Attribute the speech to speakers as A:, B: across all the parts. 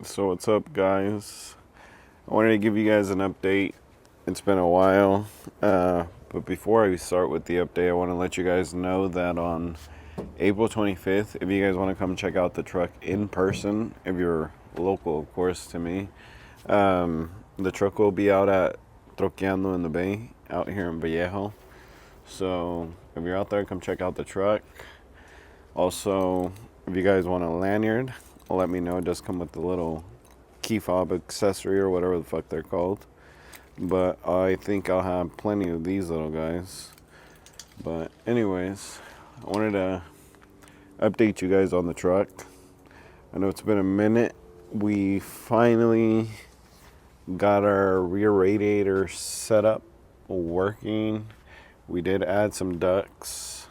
A: So what's up, guys? I wanted to give you guys an update. It's been a while, but before I start with the update, I want to let you guys know that on April 25th, if you guys want to come check out the truck in person, if you're local, of course, to me, the truck will be out at Troqueando in the Bay, out here in Vallejo. So if you're out there, come check out the truck. Also, if you guys want a lanyard, let me know. It does come with the little key fob accessory or whatever the fuck they're called. But I think I'll have plenty of these little guys. But anyways, I wanted to update you guys on the truck. I know it's been a minute. We finally got our rear radiator set up, working. We did add some ducts.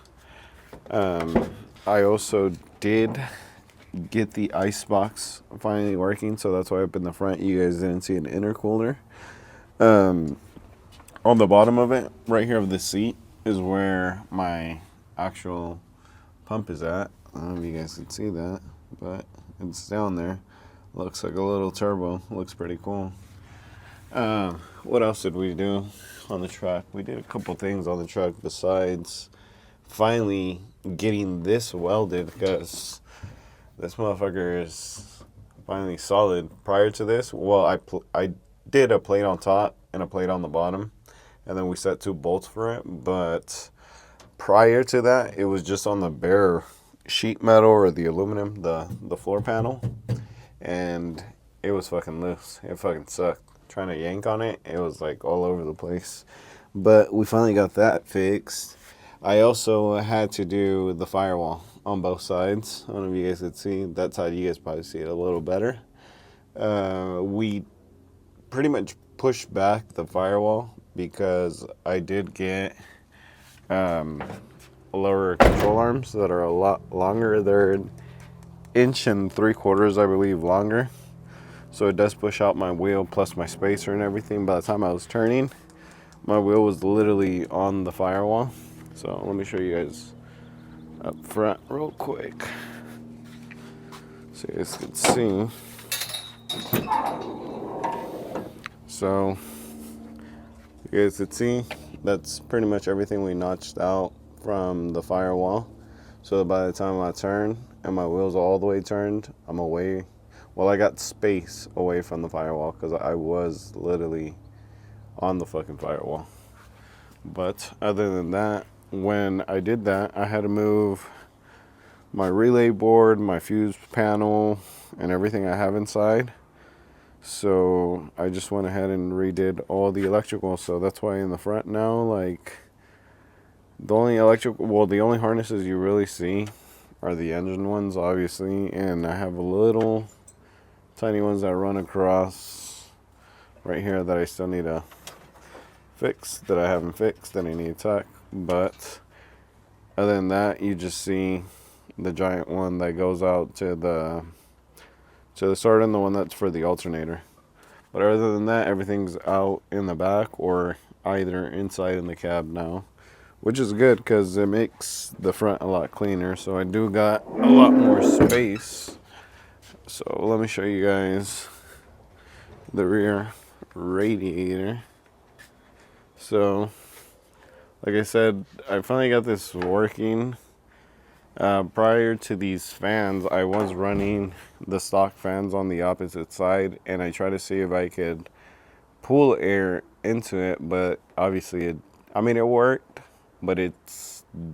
A: I also did get the ice box finally working, so that's why up in the front you guys didn't see an intercooler. On the bottom of it, right here of the seat, is where my actual pump is at. I don't know if you guys can see that, but it's down there. Looks like a little turbo. Looks pretty cool. What else did we do on the truck? We did a couple things on the truck besides finally getting this welded, because this motherfucker is finally solid. Prior to this, well, I did a plate on top and a plate on the bottom, and then we set 2 bolts for it. But prior to that, it was just on the bare sheet metal or the aluminum, the floor panel, and it was fucking loose. It fucking sucked. Trying to yank on it, it was like all over the place. But we finally got that fixed. I also had to do the firewall on both sides. I don't know if you guys could see. That side, you guys probably see it a little better. We pretty much pushed back the firewall because I did get lower control arms that are a lot longer. They're 1.75 inches, I believe, longer. So it does push out my wheel plus my spacer and everything. By the time I was turning, my wheel was literally on the firewall. So let me show you guys up front real quick so you guys can see. So you guys can see that's pretty much everything we notched out from the firewall. So by the time I turn and my wheels are all the way turned, I'm away. Well, I got space away from the firewall because I was literally on the fucking firewall. But other than that, when I did that, I had to move my relay board, my fuse panel, and everything I have inside. So I just went ahead and redid all the electrical. So that's why in the front now, like, the only harnesses you really see are the engine ones, obviously. And I have a little tiny ones that run across right here that I still need to fix, that I haven't fixed, that I need to tuck. But other than that, you just see the giant one that goes out to the start and the one that's for the alternator. But other than that, everything's out in the back or either inside in the cab now, which is good because it makes the front a lot cleaner. So I do got a lot more space. So let me show you guys the rear radiator. So like I said, I finally got this working. Prior to these fans, I was running the stock fans on the opposite side, and I tried to see if I could pull air into it, but obviously it worked, but it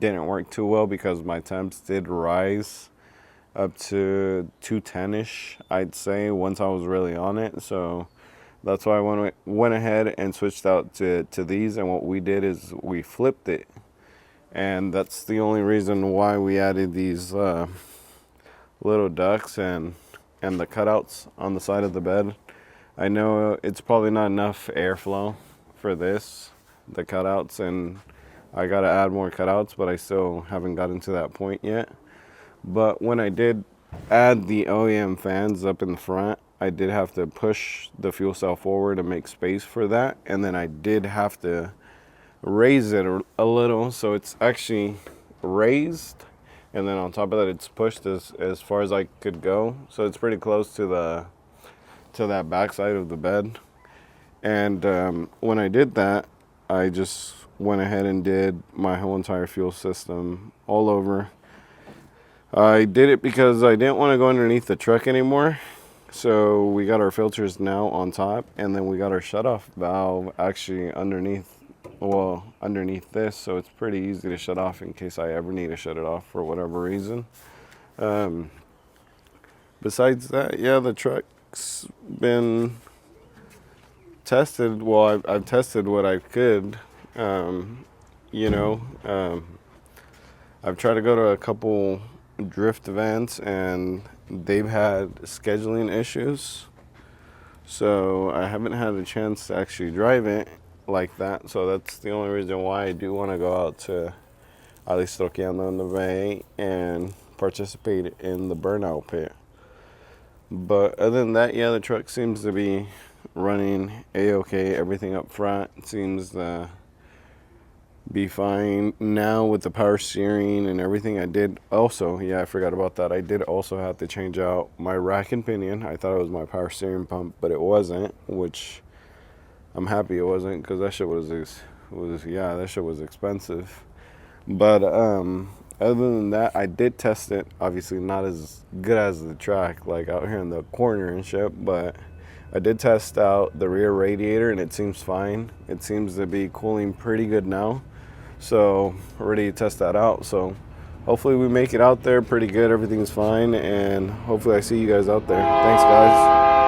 A: didn't work too well because my temps did rise up to 210-ish, I'd say, once I was really on it. So that's why I went ahead and switched out to these, and what we did is we flipped it. And that's the only reason why we added these little ducts and the cutouts on the side of the bed. I know it's probably not enough airflow for this, the cutouts, and I gotta add more cutouts, but I still haven't gotten to that point yet. But when I did add the OEM fans up in the front, I did have to push the fuel cell forward to make space for that, and then I did have to raise it a little, so it's actually raised, and then on top of that it's pushed as far as I could go, so it's pretty close to to that backside of the bed. And when I did that, I just went ahead and did my whole entire fuel system all over. I did it because I didn't want to go underneath the truck anymore. So we got our filters now on top, and then we got our shutoff valve actually underneath, well, underneath this. So it's pretty easy to shut off in case I ever need to shut it off for whatever reason. Besides that, yeah, the truck's been tested. Well, I've tested what I could. You know, I've tried to go to a couple drift events, and they've had scheduling issues. So I haven't had a chance to actually drive it like that. So that's the only reason why I do want to go out to Alistroqueando in the Bay and participate in the burnout pit. But other than that, yeah, the truck seems to be running a-okay. Everything up front seems to be fine now with the power steering and everything. I did also, yeah, I forgot about that. I did also have to change out my rack and pinion. I thought it was my power steering pump, but it wasn't, which I'm happy it wasn't, because that shit that shit was expensive. But other than that, I did test it. Obviously not as good as the track, like out here in the corner and shit, but I did test out the rear radiator and it seems fine. It seems to be cooling pretty good now. So ready to test that out. So hopefully we make it out there pretty good. Everything's fine, and hopefully I see you guys out there. Thanks, guys.